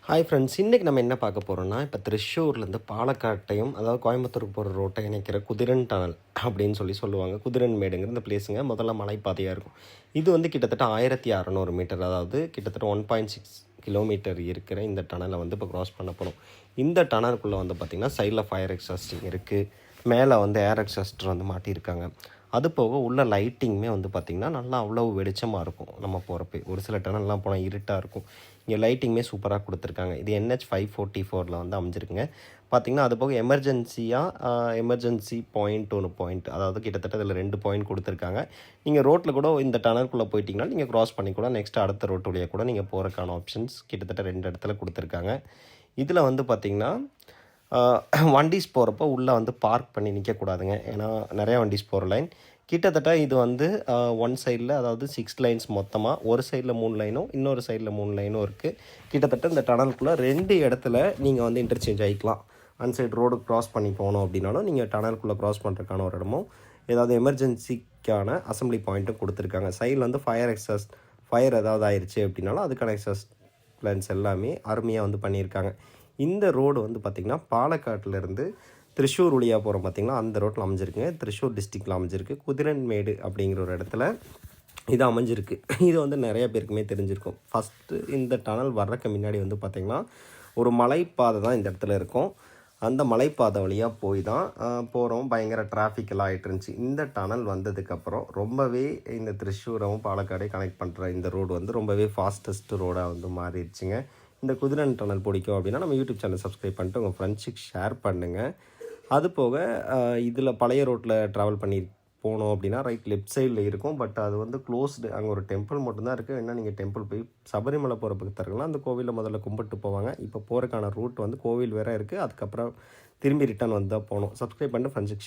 Hi friends, இன்றைக்கி நம்ம என்ன பார்க்க போகிறோம்னா, இப்போ திருச்சூர்லேருந்து பாலக்காட்டையும் அதாவது கோயம்புத்தூருக்கு போகிற ரோட்டை இணைக்கிற குதிரன் டனல் அப்படின்னு சொல்லுவாங்க. குதிரன் மேடுங்கிற இந்த பிளேஸுங்க முதல்ல மலைப்பாதையாக இருக்கும். இது வந்து கிட்டத்தட்ட 1600 மீட்டர், அதாவது கிட்டத்தட்ட 1.6 கிலோமீட்டர் இருக்கிற இந்த டனலை வந்து இப்போ க்ராஸ் பண்ண போகிறோம். இந்த டனலுக்குள்ளே வந்து பார்த்திங்கன்னா சைடில் ஃபயர் எக்ஸாஸ்டிங் இருக்குது, மேலே வந்து ஏர் எக்ஸாஸ்டர் வந்து மாட்டியிருக்காங்க. அது போக உள்ள லைட்டிங்குமே வந்து பார்த்திங்கன்னா நல்லா அவ்வளோ வெளிச்சமாக இருக்கும். நம்ம போகிறப்ப ஒரு சில டனல்லாம் போனால் இருட்டாக இருக்கும். இங்கே லைட்டிங்குமே சூப்பராக கொடுத்துருக்காங்க. இது NH 544 வந்து அமைஞ்சிருக்குங்க. பார்த்திங்கன்னா அது போக எமர்ஜென்சி பாயிண்ட், அதாவது கிட்டத்தட்ட இதில் 2 பாயிண்ட் கொடுத்துருக்காங்க. நீங்கள் ரோட்டில் கூட இந்த டனலுக்குள்ளே போயிட்டிங்கன்னா நீங்கள் க்ராஸ் பண்ணி கூட நெக்ஸ்ட் அடுத்த ரோட்டு வழியாக கூட நீங்கள் போகிறக்கான ஆப்ஷன்ஸ் கிட்டத்தட்ட 2 இடத்துல கொடுத்துருக்காங்க. இதில் வந்து பார்த்திங்கன்னா வண்டிஸ் போகிறப்போ உள்ளே வந்து பார்க் பண்ணி நிற்கக்கூடாதுங்க. ஏன்னா நிறையா வண்டிஸ் போகிற லைன். கிட்டத்தட்ட இது வந்து ஒன் சைடில், அதாவது 6 லைன்ஸ் மொத்தமாக, ஒரு சைடில் 3 லைனும் இன்னொரு சைடில் 3 லைனும் இருக்குது. கிட்டத்தட்ட இந்த டனலுக்குள்ளே 2 இடத்துல நீங்கள் வந்து இன்டர்சேஞ்ச் ஆகிக்கலாம். அன்சைட் ரோடு க்ராஸ் பண்ணி போகணும் அப்படின்னாலும் நீங்கள் டனலுக்குள்ளே க்ராஸ் பண்ணுறதுக்கான ஒரு இடமும், ஏதாவது எமர்ஜென்சிக்கான அசம்பிளி பாயிண்ட்டும் கொடுத்துருக்காங்க. சைடில் வந்து ஃபயர் ஏதாவது ஆயிடுச்சு அப்படின்னாலும் அதுக்கான எக்ஸாஸ்ட் பிளான்ஸ் எல்லாமே அருமையாக வந்து பண்ணியிருக்காங்க. இந்த ரோடு வந்து பார்த்திங்கன்னா பாலக்காட்டிலேருந்து திருச்சூர் வழியாக போகிறோம் பார்த்திங்கன்னா, அந்த ரோட்டில் அமைஞ்சிருக்குங்க. திருச்சூர் டிஸ்ட்ரிக்டில் அமைஞ்சிருக்கு. குதிரன்மேடு அப்படிங்கிற ஒரு இடத்துல இது அமைஞ்சிருக்கு. இது வந்து நிறைய பேருக்குமே தெரிஞ்சிருக்கும். ஃபஸ்ட்டு இந்த டனல் வர்றதுக்கு முன்னாடி வந்து பார்த்திங்கன்னா ஒரு மலைப்பாதை தான் இந்த இடத்துல இருக்கும். அந்த மலைப்பாதை வழியாக போய் தான் போகிறோம். பயங்கர டிராஃபிக்கெல்லாம் ஆகிட்டு இருந்துச்சு. இந்த டனல் வந்ததுக்கப்புறம் ரொம்பவே இந்த திருச்சூரும் பாலக்காடையும் கனெக்ட் பண்ணுற இந்த ரோடு வந்து ரொம்பவே ஃபாஸ்டஸ்ட் ரோடாக வந்து மாறிடுச்சுங்க. இந்த குதிரன் டனல் பிடிக்கும் அப்படின்னா நம்ம யூடியூப் சேனல் சப்ஸ்கிரைப் பண்ணிட்டு உங்கள் ஃப்ரெண்ட்ஸுக்கு ஷேர் பண்ணுங்கள். அது போக இதில் பழைய ரோட்டில் ட்ராவல் பண்ணி போனோம் அப்படின்னா லெஃப்ட் சைடில் இருக்கும். பட் அது வந்து க்ளோஸ்டு. அங்கே ஒரு டெம்பிள் மட்டும்தான் இருக்குது. என்ன நீங்கள் டெம்பிள் போய் சபரிமலை போகிற பக்தர்கள்லாம் அந்த கோவிலில் முதல்ல கும்பிட்டு போவாங்க. இப்போ போகிறக்கான ரூட் வந்து கோவில் வேறு இருக்குது. அதுக்கப்புறம் திரும்பி ரிட்டர்ன் வந்து தான் போகணும். சப்ஸ்கிரைப் பண்ணிட்டு ஃப்ரெண்ட்ஸுக்கு